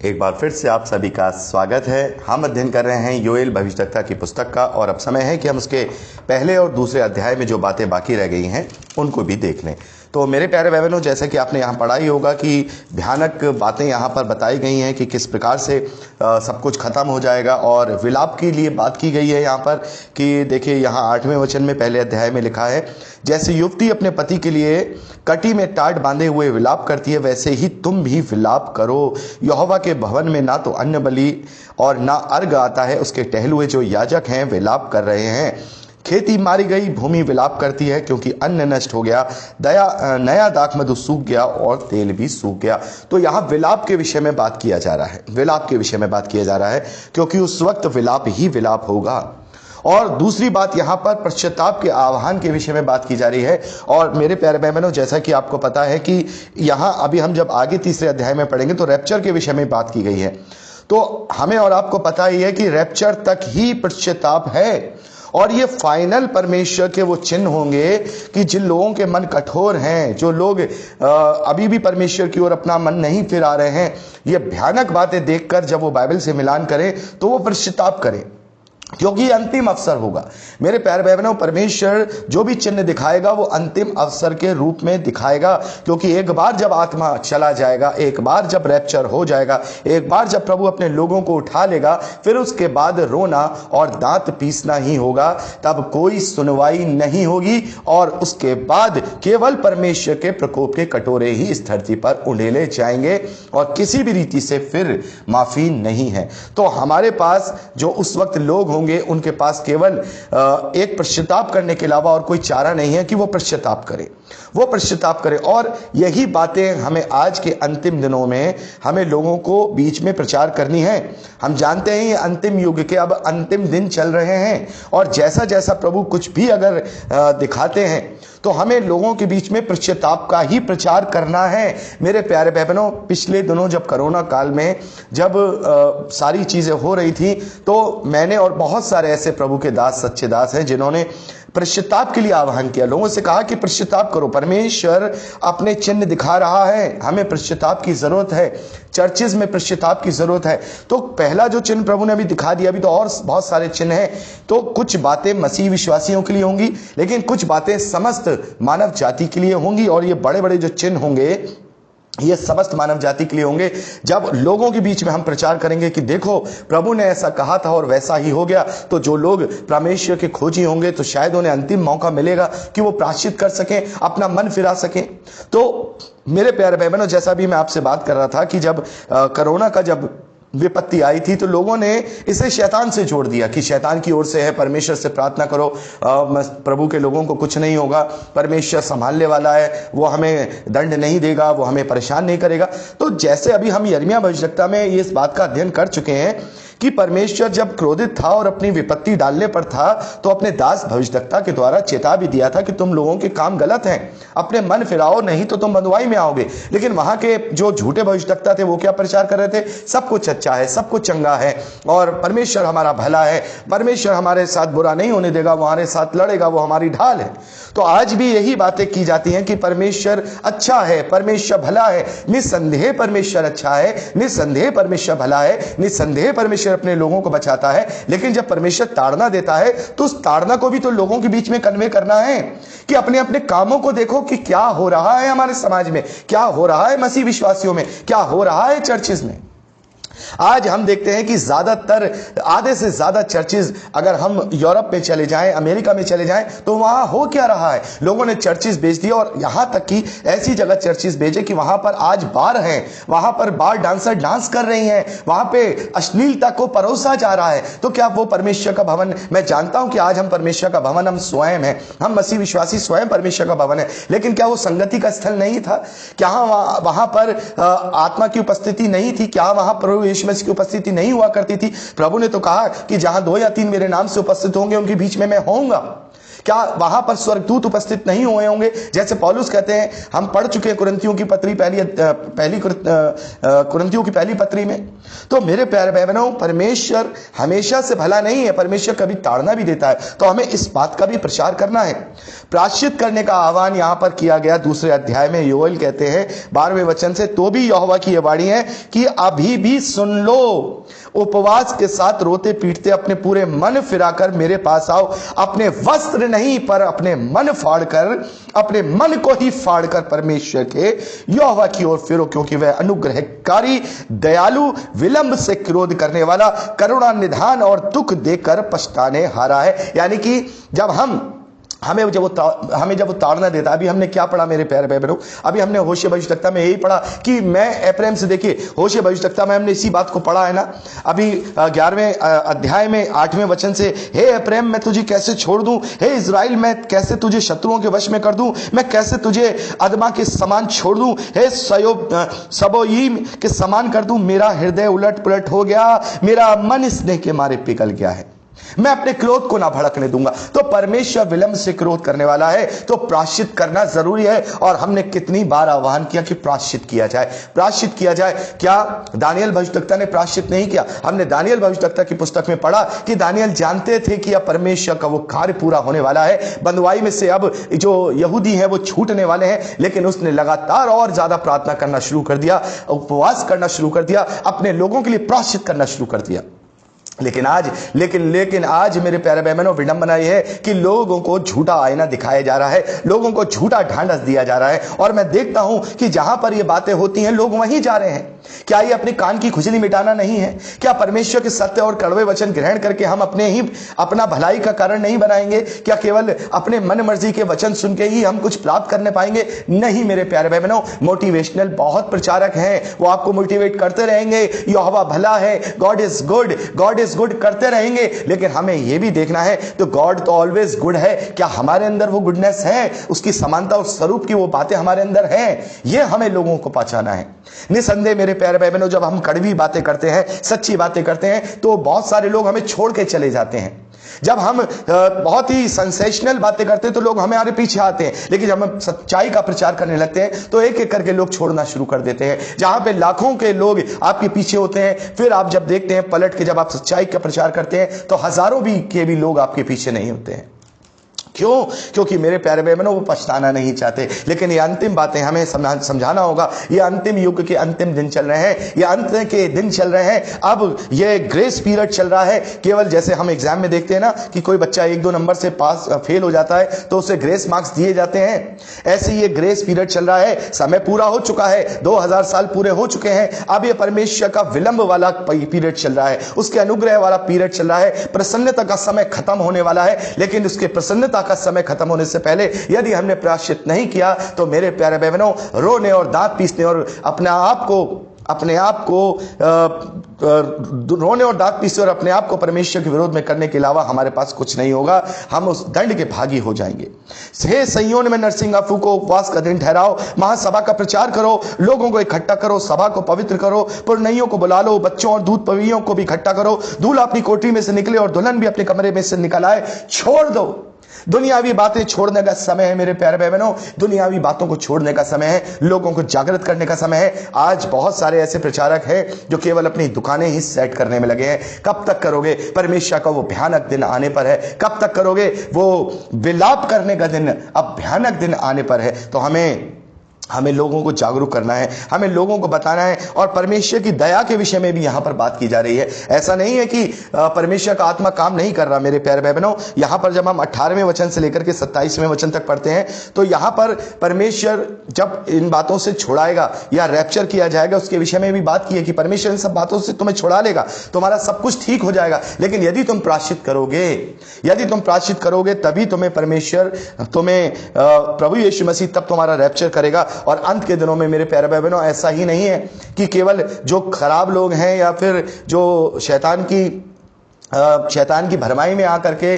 एक बार फिर से आप सभी का स्वागत है। हम अध्ययन कर रहे हैं योएल भविष्यद्वक्ता की पुस्तक का और अब समय है कि हम उसके पहले और दूसरे अध्याय में जो बातें बाकी रह गई हैं उनको भी देख लें। तो मेरे प्यारे भाई बहनों, जैसा कि आपने यहाँ पढ़ा ही होगा कि भयानक बातें यहाँ पर बताई गई हैं कि किस प्रकार से सब कुछ खत्म हो जाएगा और विलाप के लिए बात की गई है यहाँ पर कि देखिए यहाँ 8वें वचन में पहले अध्याय में लिखा है, जैसे युवती अपने पति के लिए कटी में टाट बांधे हुए विलाप करती है वैसे ही तुम भी विलाप करो। यहोवा के भवन में ना तो अन्न बलि और ना अर्घ आता है, उसके टहलुए जो याजक हैं विलाप कर रहे हैं। खेती मारी गई, भूमि विलाप करती है क्योंकि अन्न नष्ट हो गया, नया दाखमधु सूख गया और तेल भी सूख गया। तो यहाँ विलाप के विषय में बात किया जा रहा है, विलाप के विषय में बात किया जा रहा है क्योंकि उस वक्त विलाप ही विलाप होगा। और दूसरी बात यहाँ पर पश्चाताप के आह्वान के विषय में बात की जा रही है। और मेरे प्यारे भाई बहनों, जैसा कि आपको पता है कि यहाँ अभी हम जब आगे तीसरे अध्याय में पढ़ेंगे तो रैप्चर के विषय में बात की गई है। तो हमें और आपको पता ही है कि रैप्चर तक ही पश्चाताप है और ये फाइनल परमेश्वर के वो चिन्ह होंगे कि जिन लोगों के मन कठोर हैं, जो लोग अभी भी परमेश्वर की ओर अपना मन नहीं फिरा रहे हैं, ये भयानक बातें देखकर जब वो बाइबल से मिलान करें तो वो पश्चाताप करें क्योंकि अंतिम अवसर होगा। मेरे प्यारे भाई बहनों, परमेश्वर जो भी चिन्ह दिखाएगा वो अंतिम अवसर के रूप में दिखाएगा क्योंकि एक बार जब आत्मा चला जाएगा, एक बार जब रैप्चर हो जाएगा, एक बार जब प्रभु अपने लोगों को उठा लेगा, फिर उसके बाद रोना और दांत पीसना ही होगा, तब कोई सुनवाई नहीं होगी और उसके बाद केवल परमेश्वर के प्रकोप के कटोरे ही इस धरती पर उंडेले जाएंगे और किसी भी रीति से फिर माफी नहीं है। तो हमारे पास जो उस वक्त लोग उनके पास केवल एक पश्चाताप करने के अलावा और कोई चारा नहीं है कि वो पश्चाताप करें, वो पश्चाताप करें। और यही बातें हमें आज के अंतिम दिनों में हमें लोगों को बीच में प्रचार करनी है। हम जानते हैं ये अंतिम युग के अब अंतिम दिन चल रहे हैं और जैसा जैसा प्रभु कुछ भी अगर दिखाते हैं तो हमें लोगों के बीच में पश्चाताप का ही प्रचार करना है। मेरे प्यारे भाई बहनों, पिछले दिनों जब कोरोना काल में जब सारी चीजें हो रही थी तो मैंने और बहुत सारे ऐसे प्रभु के दास, सच्चे दास हैं जिन्होंने पश्चाताप के लिए आह्वान किया, लोगों से कहा कि पश्चाताप करो, परमेश्वर अपने चिन्ह दिखा रहा है, हमें पश्चाताप की जरूरत है, चर्चेज में पश्चाताप की जरूरत है। तो पहला जो चिन्ह प्रभु ने अभी दिखा दिया, अभी तो और बहुत सारे चिन्ह हैं। तो कुछ बातें मसीह विश्वासियों के लिए होंगी लेकिन कुछ बातें समस्त मानव जाति के लिए होंगी और ये बड़े बड़े जो चिन्ह होंगे ये समस्त मानव जाति के लिए होंगे। जब लोगों के बीच में हम प्रचार करेंगे कि देखो प्रभु ने ऐसा कहा था और वैसा ही हो गया, तो जो लोग परमेश्वर के खोजी होंगे तो शायद उन्हें अंतिम मौका मिलेगा कि वो प्रायश्चित कर सकें, अपना मन फिरा सकें। तो मेरे प्यारे भाई बहनों, जैसा भी मैं आपसे बात कर रहा था कि जब कोरोना का जब विपत्ति आई थी तो लोगों ने इसे शैतान से जोड़ दिया कि शैतान की ओर से है, परमेश्वर से प्रार्थना करो, प्रभु के लोगों को कुछ नहीं होगा, परमेश्वर संभालने वाला है, वो हमें दंड नहीं देगा, वो हमें परेशान नहीं करेगा। तो जैसे अभी हम यिर्मयाह भविष्यद्वक्ता में इस बात का अध्ययन कर चुके हैं कि परमेश्वर जब क्रोधित था और अपनी विपत्ति डालने पर था तो अपने दास भविष्यद्वक्ता के द्वारा चेता भी दिया था कि तुम लोगों के काम गलत हैं, अपने मन फिराओ नहीं तो तुम बंधुआई में आओगे। लेकिन वहां के जो झूठे भविष्यद्वक्ता थे वो क्या प्रचार कर रहे थे? सब कुछ अच्छा है, सब कुछ चंगा है और परमेश्वर हमारा भला है, परमेश्वर हमारे साथ बुरा नहीं होने देगा, वो हमारे साथ लड़ेगा, वो हमारी ढाल है। तो आज भी यही बातें की जाती हैं कि परमेश्वर अच्छा है, परमेश्वर भला है, निस्संदेह परमेश्वर अच्छा है, निस्संदेह परमेश्वर भला है, निस्संदेह परमेश्वर अपने लोगों को बचाता है। लेकिन जब परमेश्वर ताड़ना देता है तो उस ताड़ना को भी तो लोगों के बीच में कन्वे करना है कि अपने अपने कामों को देखो कि क्या हो रहा है हमारे समाज में, क्या हो रहा है मसीह विश्वासियों में, क्या हो रहा है चर्चेज में। आज हम देखते हैं कि ज्यादातर आधे से ज्यादा चर्चेज अगर हम यूरोप में चले जाएं, अमेरिका में चले जाएं तो वहां हो क्या रहा है, लोगों ने चर्चेज बेच दिया और यहां तक कि ऐसी जगह चर्चेज भेजे कि वहां पर आज बार हैं, वहां पर बार डांसर डांस कर रही हैं, वहां पे अश्लीलता को परोसा जा रहा है। तो क्या वो परमेश्वर का भवन? मैं जानता हूं कि आज हम परमेश्वर का भवन हम स्वयं हैं, हम मसीह विश्वासी स्वयं परमेश्वर का भवन है, लेकिन क्या वो संगति का स्थल नहीं था? क्या वहां पर आत्मा की उपस्थिति नहीं थी? क्या वहां प्रभु यीशु मसीह की उपस्थिति नहीं हुआ करती थी? प्रभु ने तो कहा कि जहां 2 या 3 मेरे नाम से उपस्थित होंगे उनके बीच में मैं होऊंगा। क्या वहां पर स्वर्गदूत उपस्थित नहीं हुए होंगे? जैसे पौलुस कहते हैं, हम पढ़ चुके हैं कुरिन्थियों की पत्री कुरिन्थियों की पहली पत्री में। तो मेरे प्यारे भाई बहनों, परमेश्वर हमेशा से भला नहीं है, परमेश्वर कभी ताड़ना भी देता है। तो हमें इस बात का भी प्रचार करना है। प्रायश्चित करने का आह्वान यहां पर किया गया दूसरे अध्याय में। योएल कहते हैं 12वें वचन से, तो भी यहोवा की यह वाणी है कि अभी भी सुन लो, उपवास के साथ रोते पीटते अपने पूरे मन फिराकर मेरे पास आओ, अपने वस्त्र नहीं पर अपने मन फाड़कर, अपने मन को ही फाड़कर परमेश्वर के यहोवा की ओर फिरो, क्योंकि वह अनुग्रहकारी, दयालु, विलंब से क्रोध करने वाला, करुणा निधान और दुख देकर पछताने हारा है। यानी कि जब हमें जब वो ताड़ना देता, अभी हमने क्या पढ़ा मेरे प्यारे भाई बहनों? अभी हमने होशे भविष्यवक्ता में यही पढ़ा कि मैं एप्रैम से, देखिए होशे भविष्यवक्ता में हमने इसी बात को पढ़ा है ना। अभी 11वें अध्याय में 8वें वचन से, हे एप्रैम मैं तुझे कैसे छोड़ दूं, हे इज़राइल मैं कैसे तुझे शत्रुओं के वश में कर दूं, मैं कैसे तुझे अदमा के समान छोड़ दूं, हे सबोयीम के समान कर दूं। मेरा हृदय उलट पुलट हो गया, मेरा मन स्नेह के मारे पिघल गया है, मैं अपने क्रोध को ना भड़कने दूंगा। तो परमेश्वर विलंब से क्रोध करने वाला है, तो प्रायश्चित करना जरूरी है। और हमने कितनी बार आह्वान किया कि प्रायश्चित किया जाए, प्रायश्चित किया जाए। क्या दानियल भविष्यवक्ता ने प्रायश्चित नहीं किया? हमने दानियल भविष्यवक्ता की पुस्तक में पढ़ा कि दानियल जानते थे कि अब परमेश्वर का वो कार्य पूरा होने वाला है, बंधुआई में से अब जो यहूदी हैं वो छूटने वाले हैं, लेकिन उसने लगातार और ज्यादा प्रार्थना करना शुरू कर दिया, उपवास करना शुरू कर दिया, अपने लोगों के लिए प्रायश्चित करना शुरू कर दिया। लेकिन आज मेरे प्यारे भाई बहनों, विडंबना यह है कि लोगों को झूठा आईना दिखाया जा रहा है, लोगों को झूठा ढांढस दिया जा रहा है। और मैं देखता हूं कि जहां पर ये बातें होती हैं लोग वहीं जा रहे हैं। क्या ये अपने कान की खुजली मिटाना नहीं है? क्या परमेश्वर के सत्य और कड़वे वचन ग्रहण करके हम अपना भलाई का कारण नहीं बनाएंगे? क्या केवल अपने मन मर्जी के वचन सुन के ही हम कुछ प्राप्त करने पाएंगे? नहीं मेरे प्यारे भाई बहनों, मोटिवेशनल बहुत प्रचारक हैं, वो आपको मोटिवेट करते रहेंगे, यहोवा भला है, गॉड इज गुड करते रहेंगे। लेकिन हमें यह भी देखना है, तो गॉड तो ऑलवेज गुड है, क्या हमारे अंदर वो गुडनेस है, उसकी समानता और स्वरूप की वो बातें हमारे अंदर हैं? ये हमें लोगों को पहचाना है। निसंदेह मेरे प्यारे भाई बहनों, जब हम कड़वी बातें करते हैं, सच्ची बातें करते हैं, तो बहुत सारे लोग हमें छोड़ के चले जाते हैं। जब हम बहुत ही सेंसेशनल बातें करते हैं तो लोग हमारे पीछे आते हैं, लेकिन जब हम सच्चाई का प्रचार करने लगते हैं तो एक एक करके लोग छोड़ना शुरू कर देते हैं। जहां पे लाखों के लोग आपके पीछे होते हैं, फिर आप जब देखते हैं पलट के, जब आप सच्चाई का प्रचार करते हैं तो हजारों भी लोग आपके पीछे नहीं होते हैं। क्यों? क्योंकि मेरे प्यारे भाई बहनों, वो पछताना नहीं चाहते। लेकिन ये अंतिम बातें हमें समझाना होगा। ये अंतिम युग के अंतिम दिन चल रहे हैं, ये अंत के दिन चल रहे हैं। अब ये ग्रेस पीरियड चल रहा है। केवल जैसे हम एग्जाम में देखते हैं ना कि कोई बच्चा 1-2 नंबर से फेल हो जाता है तो उसे ग्रेस मार्क्स दिए जाते हैं, ऐसे ये ग्रेस पीरियड चल रहा है। समय पूरा हो चुका है, 2000 साल पूरे हो चुके हैं। अब ये परमेश्वर का विलंब वाला पीरियड चल रहा है, उसके अनुग्रह वाला पीरियड चल रहा है। प्रसन्नता का समय खत्म होने वाला है, लेकिन उसके प्रसन्नता का समय खत्म होने से पहले यदि हमने प्रायश्चित नहीं किया तो मेरे प्यारे बहनों, रोने और दांत पीसने और अपने आप को रोने और दांत पीसने और अपने आप को परमेश्वर के विरोध में करने के अलावा हमारे पास कुछ नहीं होगा। हम उस दंड के भागी हो जाएंगे। हे सिय्योन में नरसिंगा फूको, उपवास का दिन ठहराओ, महासभा का प्रचार करो, लोगों को इकट्ठा करो, सभा को पवित्र करो, पुरनइयों को बुला लो, बच्चों और दूध पवियों को भी इकट्ठा करो। दूल्हा अपनी कोठरी में से निकले और दुल्हन भी अपने कमरे में से निकल आए। छोड़ दो, दुनियावी बातें छोड़ने का समय है मेरे प्यारे भाई बहनों, दुनियावी बातों को छोड़ने का समय है, लोगों को जागृत करने का समय है। आज बहुत सारे ऐसे प्रचारक हैं जो केवल अपनी दुकानें ही सेट करने में लगे हैं। कब तक करोगे? परमेश्वर का वो भयानक दिन आने पर है। कब तक करोगे? वो विलाप करने का दिन अब भयानक दिन आने पर है। तो हमें लोगों को जागरूक करना है, हमें लोगों को बताना है। और परमेश्वर की दया के विषय में भी यहां पर बात की जा रही है। ऐसा नहीं है कि परमेश्वर का आत्मा काम नहीं कर रहा मेरे प्यारे भाई बहनों। यहां पर जब हम 18वें वचन से लेकर के 27वें वचन तक पढ़ते हैं तो यहां पर परमेश्वर जब इन बातों से छुड़ाएगा या रैप्चर किया जाएगा, उसके विषय में भी बात की है कि परमेश्वर इन सब बातों से तुम्हें छुड़ा लेगा, तुम्हारा सब कुछ ठीक हो जाएगा। लेकिन यदि तुम प्रायश्चित करोगे तभी तुम्हें प्रभु यीशु मसीह तब तुम्हारा रैप्चर करेगा। और अंत के दिनों में मेरे प्यारे भाई बहनों, ऐसा ही नहीं है कि केवल जो खराब लोग हैं या फिर जो शैतान की शैतान की भरमाई में आकर के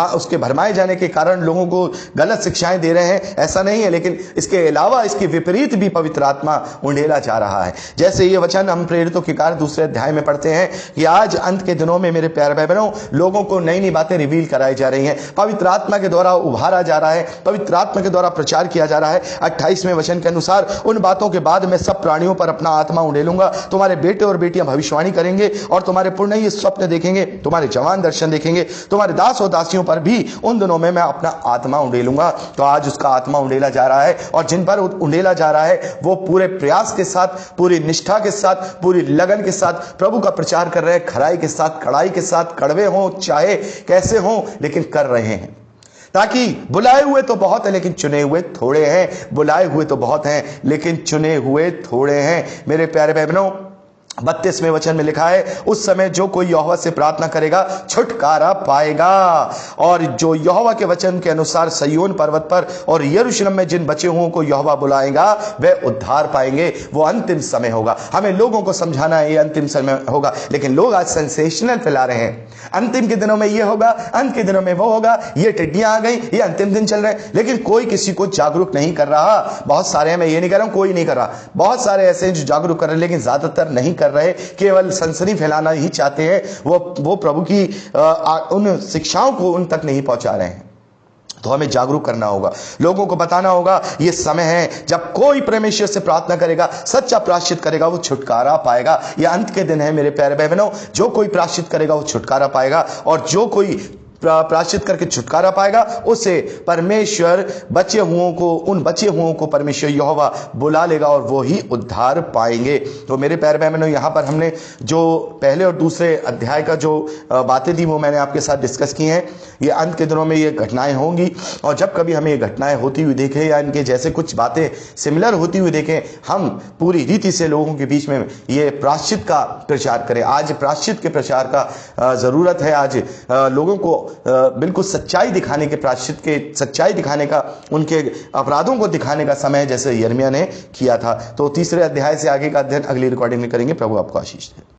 उसके भरमाए जाने के कारण लोगों को गलत शिक्षाएं दे रहे हैं, ऐसा नहीं है। लेकिन इसके अलावा इसके विपरीत भी पवित्र आत्मा उंडेला जा रहा है। जैसे ये वचन हम प्रेरितों के कार्य दूसरे अध्याय में पढ़ते हैं कि आज अंत के दिनों में मेरे प्यारे भाई बहनों, लोगों को नई नई बातें रिवील कराई जा रही हैं, पवित्र आत्मा के द्वारा उभारा जा रहा है, पवित्र आत्मा के द्वारा प्रचार किया जा रहा है। 28वें वचन के अनुसार, उन बातों के बाद मैं सब प्राणियों पर अपना आत्मा उंडेलूंगा, तुम्हारे बेटे और बेटियां भविष्यवाणी करेंगे और तुम्हारे पुण्य स्वप्न देखेंगे, तुम्हारे जवान दर्शन देखेंगे, तुम्हारे दास और दासियों पर भी उन दिनों में मैं अपना आत्मा उंडेलूंगा। तो आज उसका आत्मा उंडेला जा रहा है, और जिन पर उंडेला जा रहा है वो पूरे प्रयास के साथ, पूरी निष्ठा के साथ, पूरी लगन के साथ प्रभु का प्रचार कर रहे हैं, खराई के साथ, कड़ाई के साथ, कड़वे हों चाहे कैसे हों, लेकिन कर रहे हैं। ताकि बुलाए हुए तो बहुत है लेकिन चुने हुए थोड़े हैं, बुलाए हुए तो बहुत हैं लेकिन चुने हुए थोड़े हैं। मेरे प्यारे भाई बहनों, 32वें वचन में लिखा है, उस समय जो कोई यहोवा से प्रार्थना करेगा छुटकारा पाएगा। और जो यहोवा के वचन के अनुसार सिय्योन पर्वत पर और यरूशलेम में जिन बचे हुओं को यहोवा बुलाएगा वे उद्धार पाएंगे। वो अंतिम समय होगा। हमें लोगों को समझाना है ये अंतिम समय होगा, लेकिन लोग आज सेंसेशनल फैला रहे हैं। अंतिम के दिनों में ये होगा, अंत के दिनों में वो होगा, ये टिड्डियां आ गई, ये अंतिम दिन चल रहे हैं, लेकिन कोई किसी को जागरूक नहीं कर रहा। बहुत सारे हैं, मैं ये नहीं कह रहा हूं कोई नहीं कर रहा, बहुत सारे ऐसे हैं जो जागरूक कर रहे हैं, लेकिन ज्यादातर नहीं कर रहे, केवल सनसनी फैलाना ही चाहते हैं। वो प्रभु की उन शिक्षाओं को उन तक नहीं पहुंचा रहे हैं। तो हमें जागरूक करना होगा, लोगों को बताना होगा ये समय है जब कोई परमेश्वर से प्रार्थना करेगा, सच्चा प्रायश्चित करेगा, वो छुटकारा पाएगा। ये अंत के दिन है मेरे प्यारे भाई बहनों, जो कोई प्रायश्चित करेगा वो छुटकारा पाएगा, और जो कोई प्रायश्चित करके छुटकारा पाएगा उसे परमेश्वर उन बचे हुओं को परमेश्वर यहोवा बुला लेगा और वो ही उद्धार पाएंगे। तो मेरे प्यारे भाई बहनों, यहाँ पर हमने जो पहले और दूसरे अध्याय का जो बातें दी वो मैंने आपके साथ डिस्कस की हैं। ये अंत के दिनों में ये घटनाएं होंगी, और जब कभी हमें ये घटनाएं होती हुई देखें या इनके जैसे कुछ बातें सिमिलर होती हुई देखें, हम पूरी रीति से लोगों के बीच में ये प्रायश्चित का प्रचार करें। आज प्रायश्चित के प्रचार का जरूरत है। आज लोगों को बिल्कुल सच्चाई दिखाने के, प्रायश्चित के सच्चाई दिखाने का, उनके अपराधों को दिखाने का समय, जैसे यिर्मयाह ने किया था। तो तीसरे अध्याय से आगे का अध्ययन अगली रिकॉर्डिंग में करेंगे। प्रभु आपको आशीष दे।